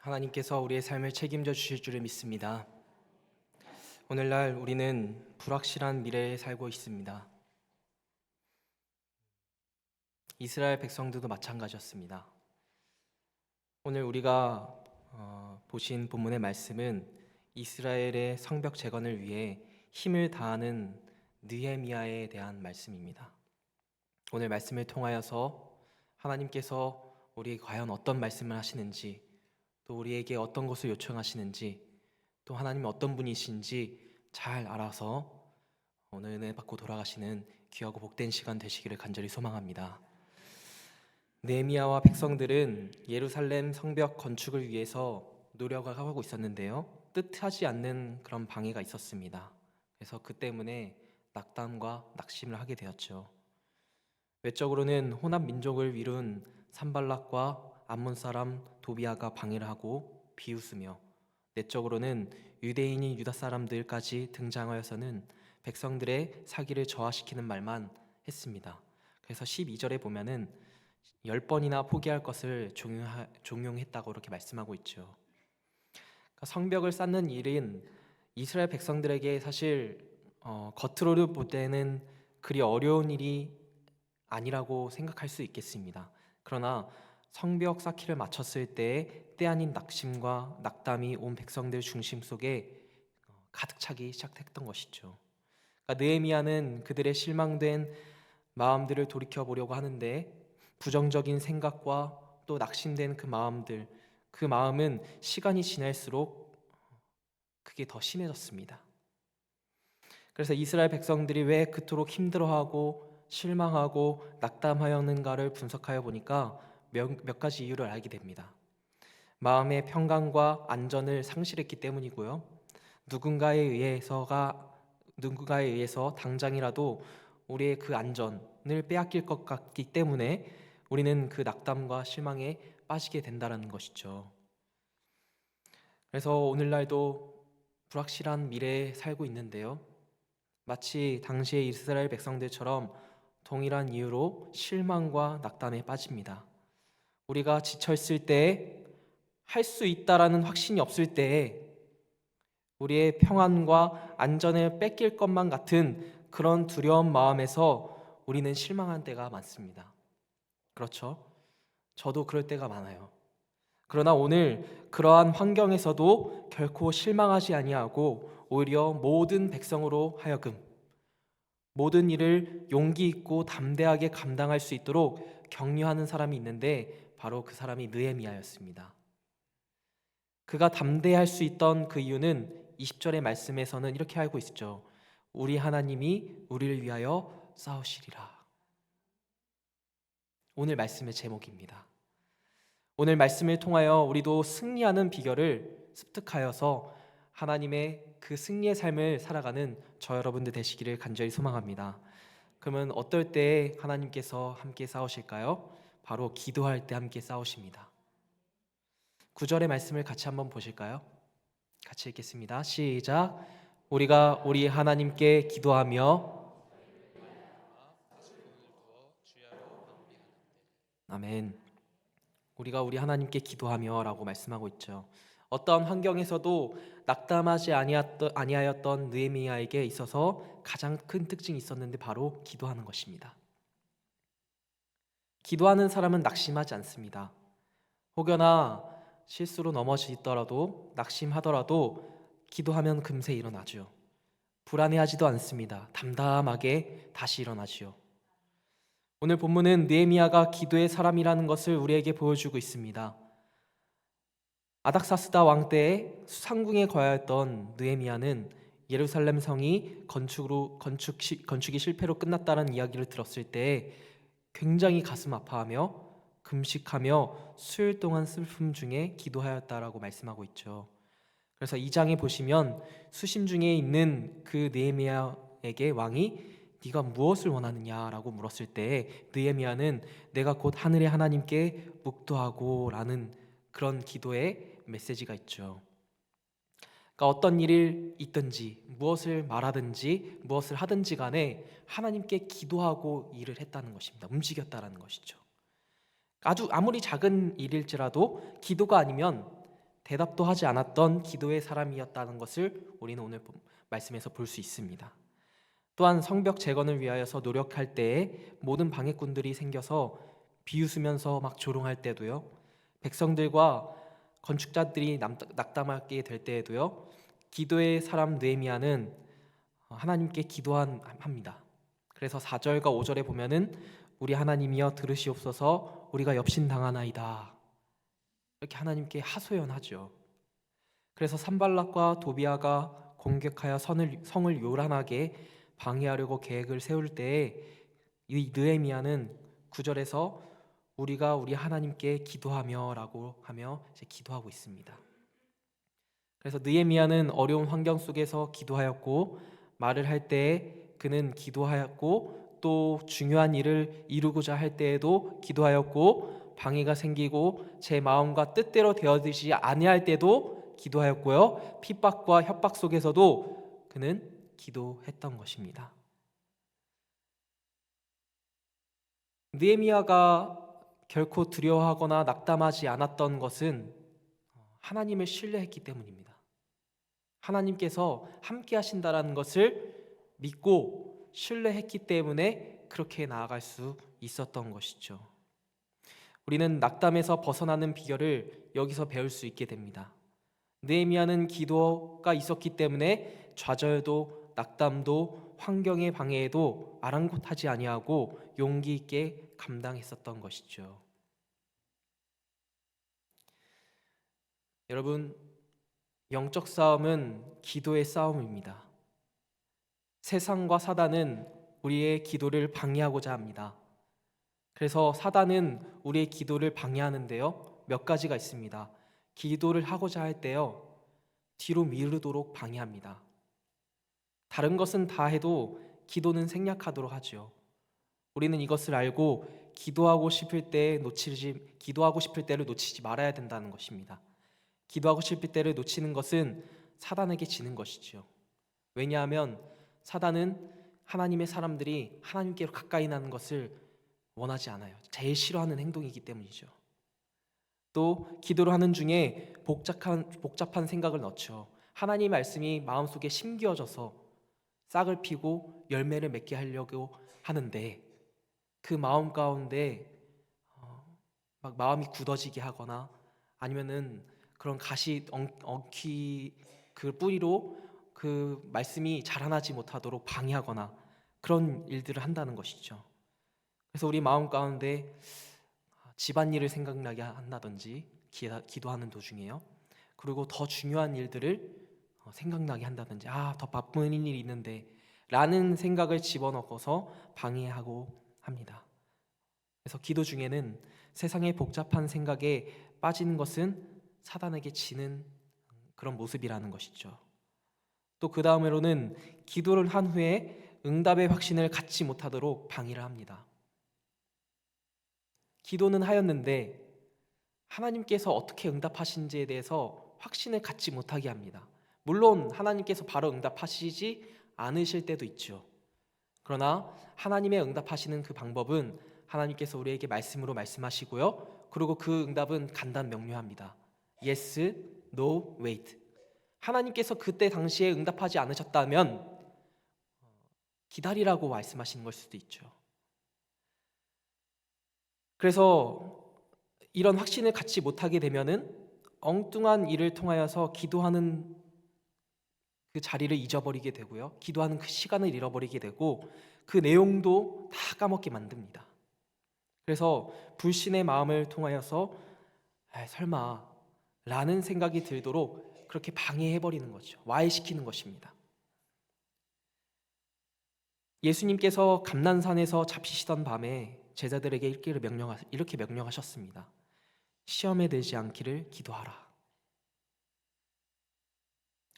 하나님께서 우리의 삶을 책임져 주실 줄을 믿습니다. 오늘날 우리는 불확실한 미래에 살고 있습니다. 이스라엘 백성들도 마찬가지였습니다. 오늘 우리가 보신 본문의 말씀은 이스라엘의 성벽 재건을 위해 힘을 다하는 느헤미야에 대한 말씀입니다. 오늘 말씀을 통하여서 하나님께서 우리에게 과연 어떤 말씀을 하시는지, 또 우리에게 어떤 것을 요청하시는지, 또 하나님이 어떤 분이신지 잘 알아서 오늘 은혜 받고 돌아가시는 귀하고 복된 시간 되시기를 간절히 소망합니다. 느헤미야와 백성들은 예루살렘 성벽 건축을 위해서 노력을 하고 있었는데요, 뜻하지 않는 그런 방해가 있었습니다. 그래서 그 때문에 낙담과 낙심을 하게 되었죠. 외적으로는 혼합 민족을 이룬 산발락과 암몬 사람 도비아가 방해를 하고 비웃으며, 내적으로는 유대인이 유다 사람들까지 등장하여서는 백성들의 사기를 저하시키는 말만 했습니다. 그래서 12절에 보면은 10번이나 포기할 것을 종용했다고 이렇게 말씀하고 있죠. 그러니까 성벽을 쌓는 일은 이스라엘 백성들에게 사실 겉으로 볼 때는 그리 어려운 일이 아니라고 생각할 수 있겠습니다. 그러나 성벽 쌓기를 마쳤을 때 때 아닌 낙심과 낙담이 온 백성들 중심 속에 가득 차기 시작했던 것이죠. 그러니까 느헤미야는 그들의 실망된 마음들을 돌이켜 보려고 하는데, 부정적인 생각과 또 낙심된 그 마음은 시간이 지날수록 그게 더 심해졌습니다. 그래서 이스라엘 백성들이 왜 그토록 힘들어하고 실망하고 낙담하였는가를 분석하여 보니까 몇 가지 이유를 알게 됩니다. 마음의 평강과 안전을 상실했기 때문이고요, 누군가에 의해서 당장이라도 우리의 그 안전을 빼앗길 것 같기 때문에 우리는 그 낙담과 실망에 빠지게 된다는 것이죠. 그래서 오늘날도 불확실한 미래에 살고 있는데요, 마치 당시의 이스라엘 백성들처럼 동일한 이유로 실망과 낙담에 빠집니다. 우리가 지쳐있을 때, 할 수 있다라는 확신이 없을 때, 우리의 평안과 안전을 뺏길 것만 같은 그런 두려운 마음에서 우리는 실망한 때가 많습니다. 그렇죠? 저도 그럴 때가 많아요. 그러나 오늘 그러한 환경에서도 결코 실망하지 아니하고 오히려 모든 백성으로 하여금 모든 일을 용기 있고 담대하게 감당할 수 있도록 격려하는 사람이 있는데, 바로 그 사람이 느헤미야였습니다. 그가 담대할 수 있던 그 이유는 20절의 말씀에서는 이렇게 알고 있죠. 우리 하나님이 우리를 위하여 싸우시리라. 오늘 말씀의 제목입니다. 오늘 말씀을 통하여 우리도 승리하는 비결을 습득하여서 하나님의 그 승리의 삶을 살아가는 저 여러분들 되시기를 간절히 소망합니다. 그러면 어떨 때 하나님께서 함께 싸우실까요? 바로 기도할 때 함께 싸우십니다. 9절의 말씀을 같이 한번 보실까요? 같이 읽겠습니다. 시작. 우리가 우리 하나님께 기도하며. 아멘. 우리가 우리 하나님께 기도하며 라고 말씀하고 있죠. 어떤 환경에서도 낙담하지 아니하였던 느헤미야에게 있어서 가장 큰 특징이 있었는데, 바로 기도하는 것입니다. 기도하는 사람은 낙심하지 않습니다. 혹여나 실수로 넘어지더라도, 낙심하더라도 기도하면 금세 일어나죠. 불안해하지도 않습니다. 담담하게 다시 일어나지요. 오늘 본문은 느헤미야가 기도의 사람이라는 것을 우리에게 보여주고 있습니다. 아닥사스다 왕 때에 상궁에 거하였던 느헤미야는 예루살렘 성이 건축이 실패로 끝났다는 이야기를 들었을 때 굉장히 가슴 아파하며 금식하며 수일 동안 슬픔 중에 기도하였다라고 말씀하고 있죠. 그래서 2장에 보시면 수심 중에 있는 그 느헤미야에게 왕이 네가 무엇을 원하느냐라고 물었을 때, 느헤미야는 내가 곧 하늘의 하나님께 묵도하고 라는 그런 기도의 메시지가 있죠. 그러니까 어떤 일이 있든지, 무엇을 말하든지 무엇을 하든지 간에 하나님께 기도하고 일을 했다는 것입니다. 움직였다는 것이죠. 아무리 작은 일일지라도 기도가 아니면 대답도 하지 않았던 기도의 사람이었다는 것을 우리는 오늘 말씀에서 볼 수 있습니다. 또한 성벽 재건을 위하여서 노력할 때에 모든 방해꾼들이 생겨서 비웃으면서 막 조롱할 때도요, 백성들과 건축자들이 낙담하게 될 때에도요, 기도의 사람 느헤미야는 하나님께 기도합니다. 그래서 4절과 5절에 보면은 우리 하나님이여 들으시옵소서 우리가 역신당하나이다, 이렇게 하나님께 하소연하죠. 그래서 산발락과 도비아가 공격하여 성을 요란하게 방해하려고 계획을 세울 때에 이 느헤미야는 9절에서 우리가 우리 하나님께 기도하며라고 하며 이제 기도하고 있습니다. 그래서 느헤미야는 어려운 환경 속에서 기도하였고, 말을 할 때에 그는 기도하였고, 또 중요한 일을 이루고자 할 때에도 기도하였고, 방해가 생기고 제 마음과 뜻대로 되어지지 아니할 때도 기도하였고요, 핍박과 협박 속에서도 그는 기도했던 것입니다. 느헤미야가 결코 두려워하거나 낙담하지 않았던 것은 하나님을 신뢰했기 때문입니다. 하나님께서 함께 하신다라는 것을 믿고 신뢰했기 때문에 그렇게 나아갈 수 있었던 것이죠. 우리는 낙담에서 벗어나는 비결을 여기서 배울 수 있게 됩니다. 느헤미야는 기도가 있었기 때문에 좌절도 낙담도 환경의 방해에도 아랑곳하지 아니하고 용기 있게 감당했었던 것이죠. 여러분, 영적 싸움은 기도의 싸움입니다. 세상과 사단은 우리의 기도를 방해하고자 합니다. 그래서 사단은 우리의 기도를 방해하는데요, 몇 가지가 있습니다. 기도를 하고자 할 때요, 뒤로 미루도록 방해합니다. 다른 것은 다 해도 기도는 생략하도록 하죠. 우리는 이것을 알고 기도하고 싶을 때를 놓치지 말아야 된다는 것입니다. 기도하고 싶을 때를 놓치는 것은 사단에게 지는 것이죠. 왜냐하면 사단은 하나님의 사람들이 하나님께로 가까이 나는 것을 원하지 않아요. 제일 싫어하는 행동이기 때문이죠. 또 기도를 하는 중에 복잡한 생각을 넣죠. 하나님의 말씀이 마음속에 심겨져서 싹을 피고 열매를 맺게 하려고 하는데, 그 마음 가운데 막 마음이 굳어지게 하거나, 아니면은 그런 가시 엉키 그 뿌리로 그 말씀이 자라나지 못하도록 방해하거나 그런 일들을 한다는 것이죠. 그래서 우리 마음 가운데 집안일을 생각나게 한다든지, 기도하는 도중에요, 그리고 더 중요한 일들을 생각나게 한다든지, 더 바쁜 일이 있는데 라는 생각을 집어넣어서 방해하고 합니다. 그래서 기도 중에는 세상의 복잡한 생각에 빠지는 것은 사단에게 지는 그런 모습이라는 것이죠. 또 그 다음으로는 기도를 한 후에 응답의 확신을 갖지 못하도록 방해를 합니다. 기도는 하였는데 하나님께서 어떻게 응답하신지에 대해서 확신을 갖지 못하게 합니다. 물론 하나님께서 바로 응답하시지 않으실 때도 있죠. 그러나 하나님의 응답하시는 그 방법은 하나님께서 우리에게 말씀으로 말씀하시고요, 그리고 그 응답은 간단 명료합니다. Yes, no, wait. 하나님께서 그때 당시에 응답하지 않으셨다면 기다리라고 말씀하시는 걸 수도 있죠. 그래서 이런 확신을 갖지 못하게 되면은 엉뚱한 일을 통하여서 기도하는 그 자리를 잊어버리게 되고요, 기도하는 그 시간을 잃어버리게 되고 그 내용도 다 까먹게 만듭니다. 그래서 불신의 마음을 통하여서 설마 라는 생각이 들도록 그렇게 방해해버리는 거죠. 와해시키는 것입니다. 예수님께서 감난산에서 잡히시던 밤에 제자들에게 이렇게 명령하셨습니다. 시험에 들지 않기를 기도하라.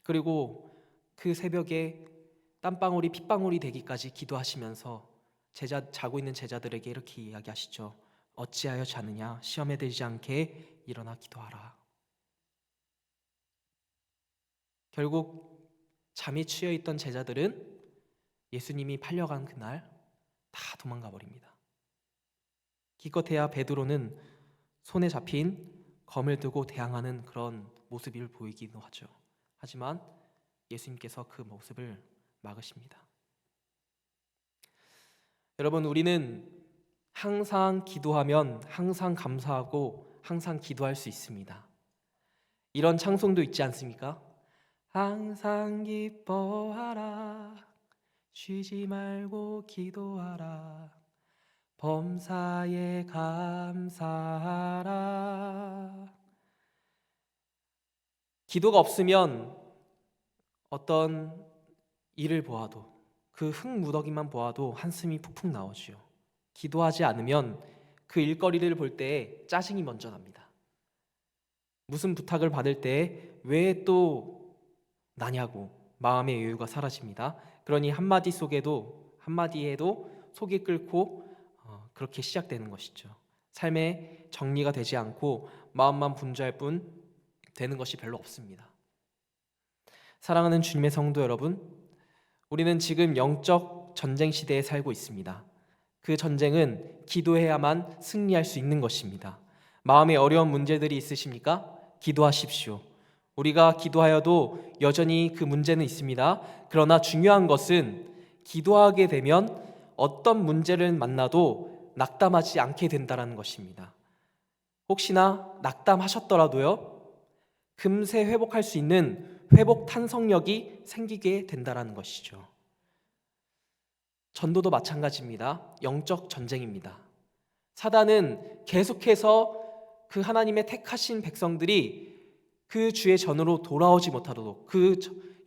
그리고 그 새벽에 땀방울이 핏방울이 되기까지 기도하시면서 자고 있는 제자들에게 이렇게 이야기하시죠. 어찌하여 자느냐? 시험에 들지 않게 일어나 기도하라. 결국 잠이 취해 있던 제자들은 예수님이 팔려간 그날 다 도망가 버립니다. 기껏해야 베드로는 손에 잡힌 검을 들고 대항하는 그런 모습을 보이기도 하죠. 하지만 예수님께서 그 모습을 막으십니다. 여러분, 우리는 항상 기도하면 항상 감사하고 항상 기도할 수 있습니다. 이런 찬송도 있지 않습니까? 항상 기뻐하라, 쉬지 말고 기도하라, 범사에 감사하라. 기도가 없으면 어떤 일을 보아도, 그 흙무더기만 보아도 한숨이 푹푹 나오지요. 기도하지 않으면 그 일거리를 볼 때 짜증이 먼저 납니다. 무슨 부탁을 받을 때 왜 또 나냐고 마음의 여유가 사라집니다. 그러니 한마디에도 속이 끓고 그렇게 시작되는 것이죠. 삶의 정리가 되지 않고 마음만 분주할 뿐 되는 것이 별로 없습니다. 사랑하는 주님의 성도 여러분, 우리는 지금 영적 전쟁 시대에 살고 있습니다. 그 전쟁은 기도해야만 승리할 수 있는 것입니다. 마음에 어려운 문제들이 있으십니까? 기도하십시오. 우리가 기도하여도 여전히 그 문제는 있습니다. 그러나 중요한 것은 기도하게 되면 어떤 문제를 만나도 낙담하지 않게 된다는 것입니다. 혹시나 낙담하셨더라도요, 금세 회복할 수 있는 회복 탄성력이 생기게 된다는 것이죠. 전도도 마찬가지입니다. 영적 전쟁입니다. 사단은 계속해서 그 하나님의 택하신 백성들이 그 주의 전으로 돌아오지 못하도록, 그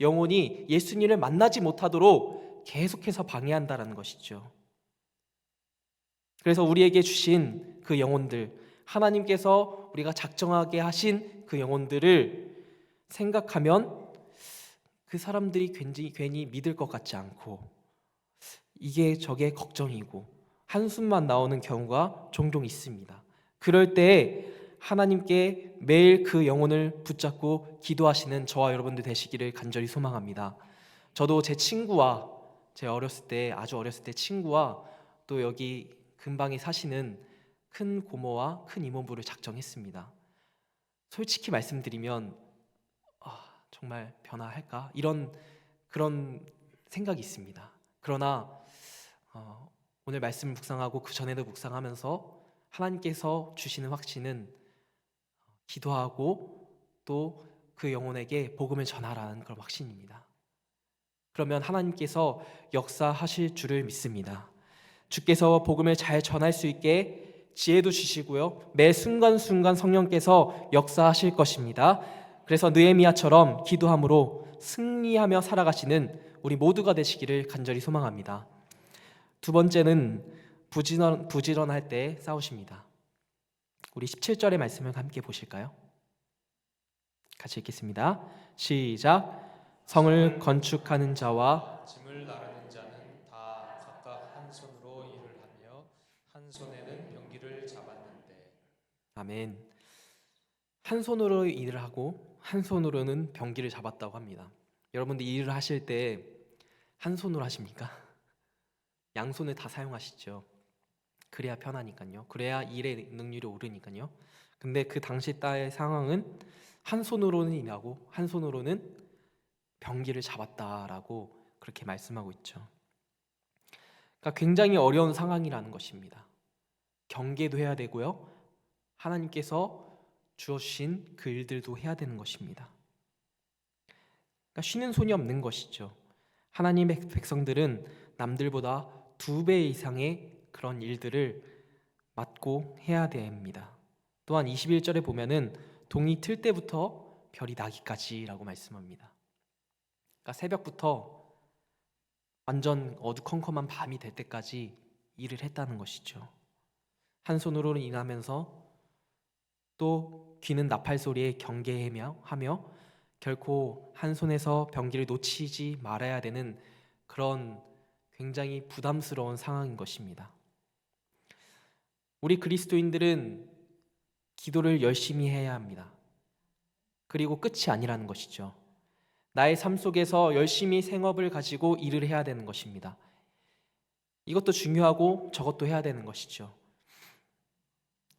영혼이 예수님을 만나지 못하도록 계속해서 방해한다는 것이죠. 그래서 우리에게 주신 그 영혼들, 하나님께서 우리가 작정하게 하신 그 영혼들을 생각하면 그 사람들이 괜히 믿을 것 같지 않고 이게 저게 걱정이고 한숨만 나오는 경우가 종종 있습니다. 그럴 때 하나님께 매일 그 영혼을 붙잡고 기도하시는 저와 여러분들 되시기를 간절히 소망합니다. 저도 제 친구와 아주 어렸을 때 친구와 또 여기 근방에 사시는 큰 고모와 큰 이모부를 작정했습니다. 솔직히 말씀드리면 정말 변화할까? 그런 생각이 있습니다. 그러나 오늘 말씀을 묵상하고 그 전에도 묵상하면서 하나님께서 주시는 확신은 기도하고 또 그 영혼에게 복음을 전하라는 그런 확신입니다. 그러면 하나님께서 역사하실 줄을 믿습니다. 주께서 복음을 잘 전할 수 있게 지혜도 주시고요, 매 순간순간 성령께서 역사하실 것입니다. 그래서 느헤미야처럼 기도함으로 승리하며 살아가시는 우리 모두가 되시기를 간절히 소망합니다. 두 번째는 부지런할 때 싸우십니다. 우리 17절의 말씀을 함께 보실까요? 같이 읽겠습니다. 시작. 성을 건축하는 자와 짐을 나르는 자는 다 각각 한 손으로 일을 하며 한 손에는 병기를 잡았는데. 아멘. 한 손으로 일을 하고 한 손으로는 병기를 잡았다고 합니다. 여러분들 일을 하실 때 한 손으로 하십니까? 양손을 다 사용하시죠. 그래야 편하니까요. 그래야 일의 능률이 오르니까요. 근데 그 당시 때의 상황은 한 손으로는 일하고 한 손으로는 병기를 잡았다라고 그렇게 말씀하고 있죠. 그러니까 굉장히 어려운 상황이라는 것입니다. 경계도 해야 되고요, 하나님께서 주어주신 그 일들도 해야 되는 것입니다. 그러니까 쉬는 손이 없는 것이죠. 하나님의 백성들은 남들보다 2배 이상의 그런 일들을 맡고 해야 됩니다. 또한 21절에 보면은 동이 틀 때부터 별이 나기까지라고 말씀합니다. 그러니까 새벽부터 완전 어두컴컴한 밤이 될 때까지 일을 했다는 것이죠. 한 손으로는 일하면서 또 귀는 나팔 소리에 경계하며 결코 한 손에서 병기를 놓치지 말아야 되는 그런 굉장히 부담스러운 상황인 것입니다. 우리 그리스도인들은 기도를 열심히 해야 합니다. 그리고 끝이 아니라는 것이죠. 나의 삶 속에서 열심히 생업을 가지고 일을 해야 되는 것입니다. 이것도 중요하고 저것도 해야 되는 것이죠.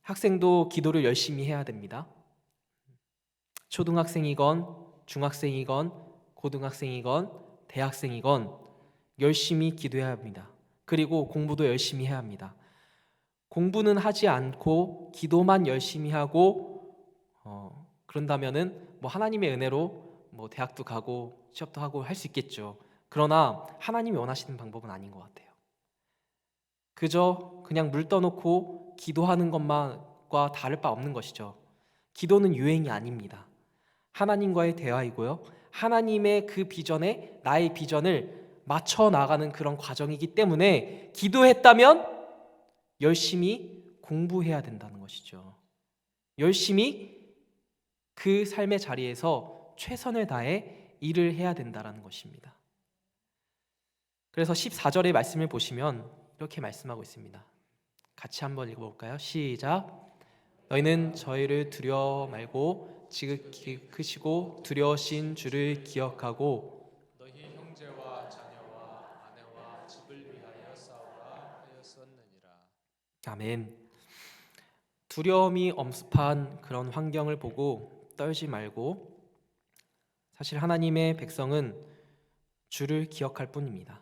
학생도 기도를 열심히 해야 됩니다. 초등학생이건 중학생이건 고등학생이건 대학생이건 열심히 기도해야 합니다. 그리고 공부도 열심히 해야 합니다. 공부는 하지 않고 기도만 열심히 하고 그런다면은 뭐 하나님의 은혜로 뭐 대학도 가고 취업도 하고 할 수 있겠죠. 그러나 하나님이 원하시는 방법은 아닌 것 같아요. 그저 그냥 물 떠놓고 기도하는 것만과 다를 바 없는 것이죠. 기도는 유행이 아닙니다. 하나님과의 대화이고요. 하나님의 그 비전에 나의 비전을 맞춰 나가는 그런 과정이기 때문에 기도했다면 열심히 공부해야 된다는 것이죠. 열심히 그 삶의 자리에서 최선을 다해 일을 해야 된다는 것입니다. 그래서 14절의 말씀을 보시면 이렇게 말씀하고 있습니다. 같이 한번 읽어볼까요? 시작. 너희는 저희를 두려워 말고 지극히 크시고 두려우신 주를 기억하고 너희 형제와 자녀와 아내와 집을 위하여 싸우라 하였었느니라. 아멘. 두려움이 엄습한 그런 환경을 보고 떨지 말고 사실 하나님의 백성은 주를 기억할 뿐입니다.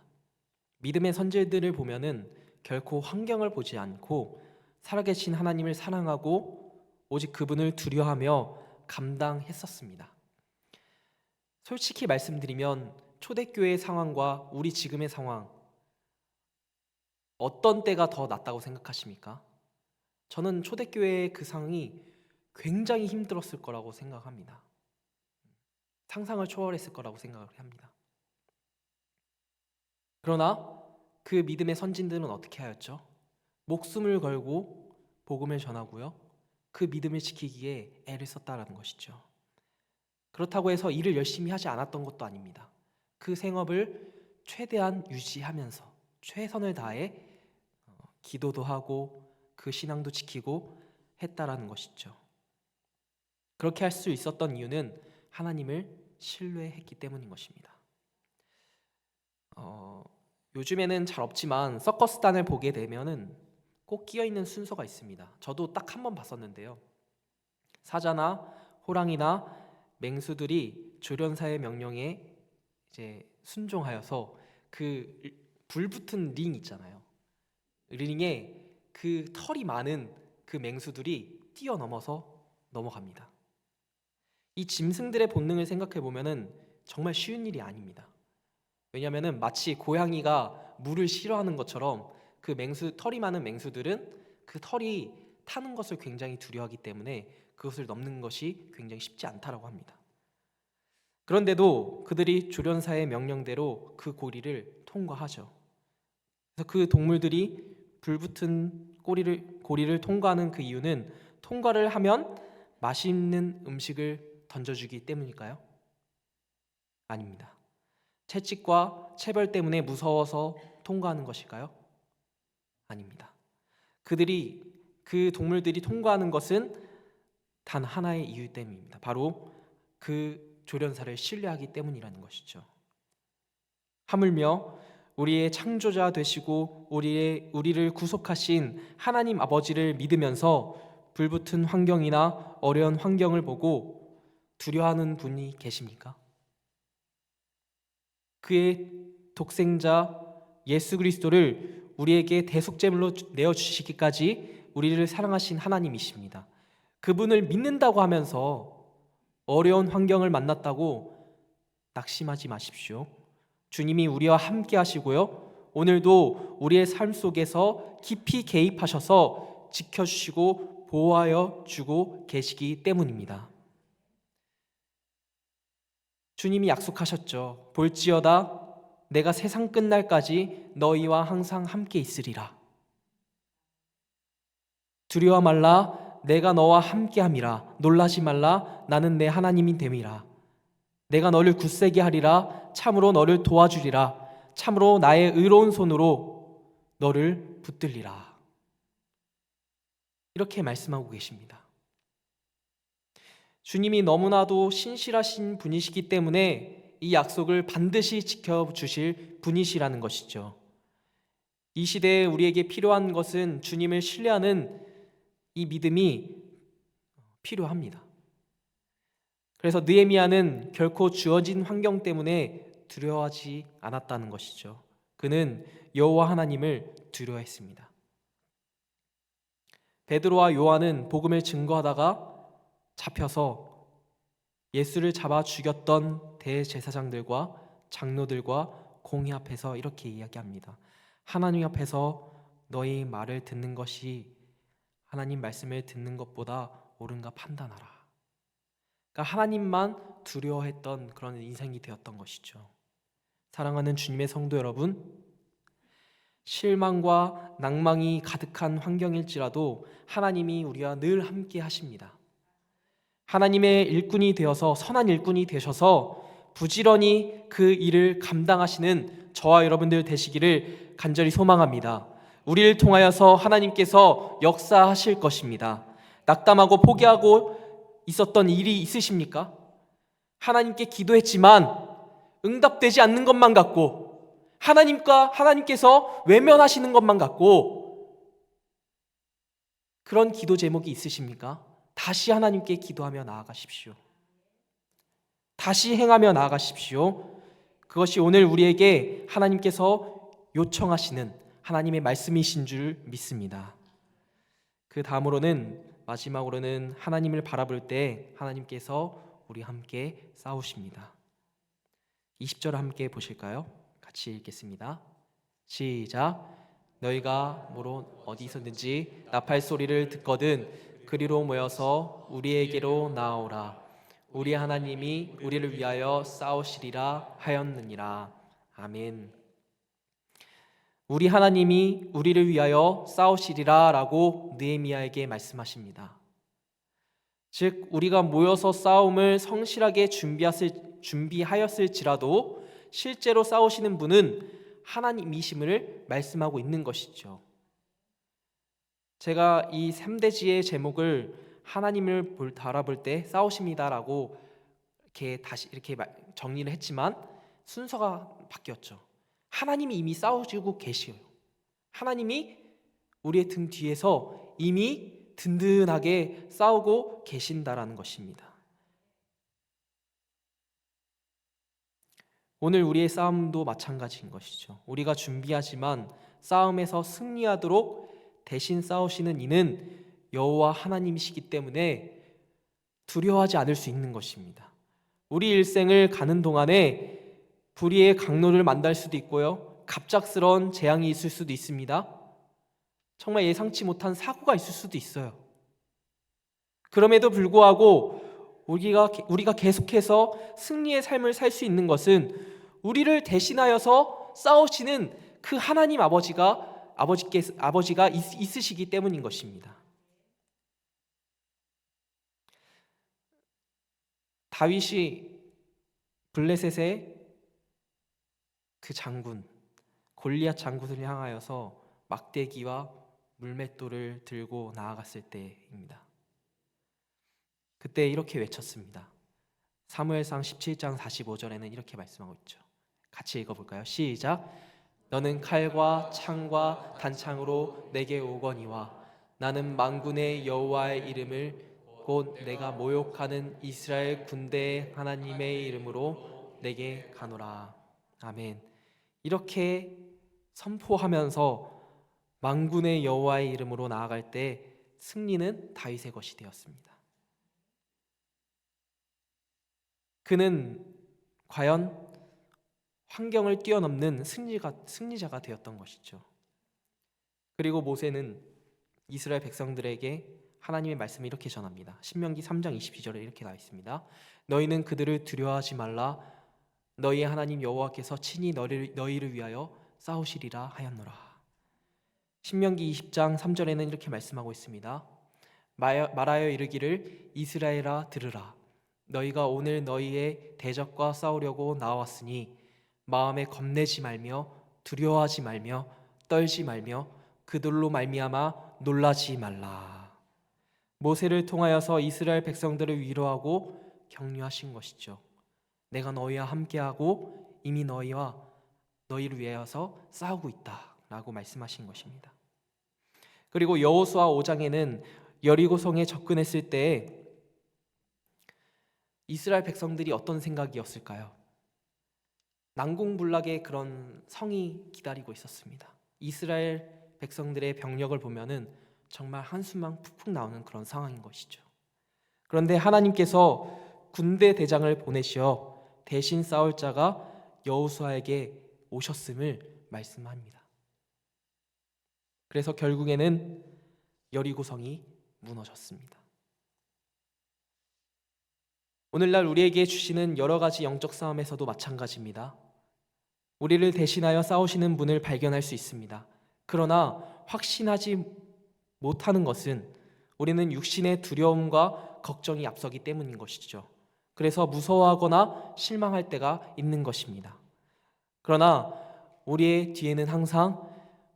믿음의 선지들을 보면은 결코 환경을 보지 않고 살아계신 하나님을 사랑하고 오직 그분을 두려워하며 감당했었습니다. 솔직히 말씀드리면 초대교회의 상황과 우리 지금의 상황 어떤 때가 더 낫다고 생각하십니까? 저는 초대교회의 그 상황이 굉장히 힘들었을 거라고 생각합니다. 상상을 초월했을 거라고 생각을 합니다. 그러나 그 믿음의 선진들은 어떻게 하였죠? 목숨을 걸고 복음을 전하고요. 그 믿음을 지키기에 애를 썼다라는 것이죠. 그렇다고 해서 일을 열심히 하지 않았던 것도 아닙니다. 그 생업을 최대한 유지하면서 최선을 다해 기도도 하고 그 신앙도 지키고 했다라는 것이죠. 그렇게 할 수 있었던 이유는 하나님을 신뢰했기 때문인 것입니다. 요즘에는 잘 없지만 서커스단을 보게 되면은 꼭 끼어있는 순서가 있습니다. 저도 딱 한 번 봤었는데요. 사자나 호랑이나 맹수들이 조련사의 명령에 이제 순종하여서 그 불 붙은 링 있잖아요. 링에 그 털이 많은 그 맹수들이 뛰어넘어서 넘어갑니다. 이 짐승들의 본능을 생각해 보면은 정말 쉬운 일이 아닙니다. 왜냐하면은 마치 고양이가 물을 싫어하는 것처럼 그 털이 많은 맹수들은 그 털이 타는 것을 굉장히 두려워하기 때문에 그것을 넘는 것이 굉장히 쉽지 않다라고 합니다. 그런데도 그들이 조련사의 명령대로 그 고리를 통과하죠. 그래서 그 동물들이 불붙은 고리를 통과하는 그 이유는 통과를 하면 맛있는 음식을 던져주기 때문일까요? 아닙니다. 채찍과 체벌 때문에 무서워서 통과하는 것일까요? 아닙니다. 그 동물들이 통과하는 것은 단 하나의 이유 때문입니다. 바로 그 조련사를 신뢰하기 때문이라는 것이죠. 하물며 우리의 창조자 되시고 우리를 구속하신 하나님 아버지를 믿으면서 불붙은 환경이나 어려운 환경을 보고 두려워하는 분이 계십니까? 그의 독생자 예수 그리스도를 우리에게 대속제물로 내어주시기까지 우리를 사랑하신 하나님이십니다. 그분을 믿는다고 하면서 어려운 환경을 만났다고 낙심하지 마십시오. 주님이 우리와 함께 하시고요. 오늘도 우리의 삶 속에서 깊이 개입하셔서 지켜주시고 보호하여 주고 계시기 때문입니다. 주님이 약속하셨죠. 볼지어다 내가 세상 끝날까지 너희와 항상 함께 있으리라. 두려워 말라 내가 너와 함께함이라. 놀라지 말라 나는 내 하나님이 됨이라. 내가 너를 굳세게 하리라. 참으로 너를 도와주리라. 참으로 나의 의로운 손으로 너를 붙들리라. 이렇게 말씀하고 계십니다. 주님이 너무나도 신실하신 분이시기 때문에 이 약속을 반드시 지켜주실 분이시라는 것이죠. 이 시대에 우리에게 필요한 것은 주님을 신뢰하는 이 믿음이 필요합니다. 그래서 느헤미야는 결코 주어진 환경 때문에 두려워하지 않았다는 것이죠. 그는 여호와 하나님을 두려워했습니다. 베드로와 요한은 복음을 증거하다가 잡혀서 예수를 잡아 죽였던 대제사장들과 장로들과 공의 앞에서 이렇게 이야기합니다. 하나님 앞에서 너희 말을 듣는 것이 하나님 말씀을 듣는 것보다 옳은가 판단하라. 그러니까 하나님만 두려워했던 그런 인생이 되었던 것이죠. 사랑하는 주님의 성도 여러분, 실망과 낭망이 가득한 환경일지라도 하나님이 우리와 늘 함께 하십니다. 하나님의 일꾼이 되어서 선한 일꾼이 되셔서 부지런히 그 일을 감당하시는 저와 여러분들 되시기를 간절히 소망합니다. 우리를 통하여서 하나님께서 역사하실 것입니다. 낙담하고 포기하고 있었던 일이 있으십니까? 하나님께 기도했지만 응답되지 않는 것만 같고 하나님께서 외면하시는 것만 같고 그런 기도 제목이 있으십니까? 다시 하나님께 기도하며 나아가십시오. 다시 행하며 나아가십시오. 그것이 오늘 우리에게 하나님께서 요청하시는 하나님의 말씀이신 줄 믿습니다. 그 다음으로는 마지막으로는 하나님을 바라볼 때 하나님께서 우리 함께 싸우십니다. 20절 함께 보실까요? 같이 읽겠습니다. 시작. 너희가 모로 어디서든지 나팔 소리를 듣거든 그리로 모여서 우리에게로 나아오라. 우리 하나님이 우리를 위하여 싸우시리라 하였느니라. 아멘. 우리 하나님이 우리를 위하여 싸우시리라 라고 느헤미야에게 말씀하십니다. 즉 우리가 모여서 싸움을 성실하게 준비하였을지라도 실제로 싸우시는 분은 하나님이심을 말씀하고 있는 것이죠. 제가 이 3대지의 제목을 하나님을 바라볼 때 싸우십니다라고 다시 이렇게 정리를 했지만 순서가 바뀌었죠. 하나님이 이미 싸우시고 계시요. 하나님이 우리의 등 뒤에서 이미 든든하게 싸우고 계신다라는 것입니다. 오늘 우리의 싸움도 마찬가지인 것이죠. 우리가 준비하지만 싸움에서 승리하도록 대신 싸우시는 이는 여호와 하나님이시기 때문에 두려워하지 않을 수 있는 것입니다. 우리 일생을 가는 동안에 불의의 강로를 만날 수도 있고요. 갑작스러운 재앙이 있을 수도 있습니다. 정말 예상치 못한 사고가 있을 수도 있어요. 그럼에도 불구하고 우리가 계속해서 승리의 삶을 살 수 있는 것은 우리를 대신하여서 싸우시는 그 하나님 아버지가 있으시기 때문인 것입니다. 다윗이 블레셋의 그 장군 골리앗 장군을 향하여서 막대기와 물맷돌을 들고 나아갔을 때입니다. 그때 이렇게 외쳤습니다. 사무엘상 17장 45절에는 이렇게 말씀하고 있죠. 같이 읽어볼까요? 시작. 너는 칼과 창과 단창으로 내게 오거니와 나는 만군의 여호와의 이름을 곧 내가 모욕하는 이스라엘 군대의 하나님의 이름으로 내게 가노라. 아멘. 이렇게 선포하면서 만군의 여호와의 이름으로 나아갈 때 승리는 다윗의 것이 되었습니다. 그는 과연 환경을 뛰어넘는 승리자가 되었던 것이죠. 그리고 모세는 이스라엘 백성들에게 하나님의 말씀을 이렇게 전합니다. 신명기 3장 22절에 이렇게 나와 있습니다. 너희는 그들을 두려워하지 말라. 너희의 하나님 여호와께서 친히 너희를 위하여 싸우시리라 하였노라. 신명기 20장 3절에는 이렇게 말씀하고 있습니다. 말하여 이르기를 이스라엘아 들으라. 너희가 오늘 너희의 대적과 싸우려고 나왔으니 마음에 겁내지 말며 두려워하지 말며 떨지 말며 그들로 말미암아 놀라지 말라. 모세를 통하여서 이스라엘 백성들을 위로하고 격려하신 것이죠. 내가 너희와 함께하고 이미 너희를 위하여서 싸우고 있다라고 말씀하신 것입니다. 그리고 여호수아 5장에는 여리고성에 접근했을 때 이스라엘 백성들이 어떤 생각이었을까요? 난공불락의 그런 성이 기다리고 있었습니다. 이스라엘 백성들의 병력을 보면은 정말 한숨만 푹푹 나오는 그런 상황인 것이죠. 그런데 하나님께서 군대 대장을 보내시어 대신 싸울 자가 여호수아에게 오셨음을 말씀합니다. 그래서 결국에는 여리고성이 무너졌습니다. 오늘날 우리에게 주시는 여러 가지 영적 싸움에서도 마찬가지입니다. 우리를 대신하여 싸우시는 분을 발견할 수 있습니다. 그러나 확신하지 못하는 것은 우리는 육신의 두려움과 걱정이 앞서기 때문인 것이죠. 그래서 무서워하거나 실망할 때가 있는 것입니다. 그러나 우리의 뒤에는 항상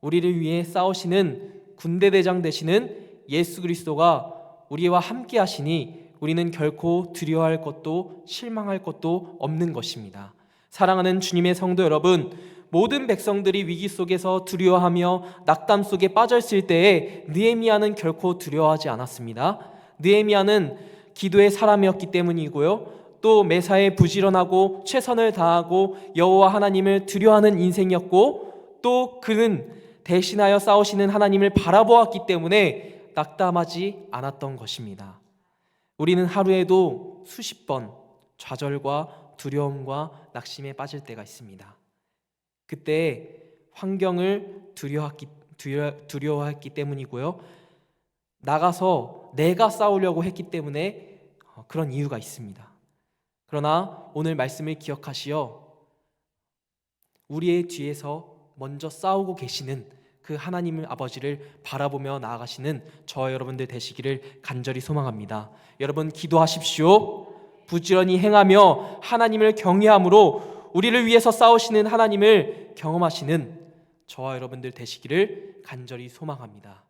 우리를 위해 싸우시는 군대대장 되시는 예수 그리스도가 우리와 함께 하시니 우리는 결코 두려워할 것도 실망할 것도 없는 것입니다. 사랑하는 주님의 성도 여러분, 모든 백성들이 위기 속에서 두려워하며 낙담 속에 빠져있을 때에 느헤미야는 결코 두려워하지 않았습니다. 느헤미야는 기도의 사람이었기 때문이고요, 또 매사에 부지런하고 최선을 다하고 여호와 하나님을 두려워하는 인생이었고, 또 그는 대신하여 싸우시는 하나님을 바라보았기 때문에 낙담하지 않았던 것입니다. 우리는 하루에도 수십 번 좌절과 두려움과 낙심에 빠질 때가 있습니다. 그때 환경을 두려워했기 때문이고요, 나가서 내가 싸우려고 했기 때문에 그런 이유가 있습니다. 그러나 오늘 말씀을 기억하시어 우리의 뒤에서 먼저 싸우고 계시는 그 하나님 아버지를 바라보며 나아가시는 저와 여러분들 되시기를 간절히 소망합니다. 여러분 기도하십시오. 부지런히 행하며 하나님을 경외함으로 우리를 위해서 싸우시는 하나님을 경험하시는 저와 여러분들 되시기를 간절히 소망합니다.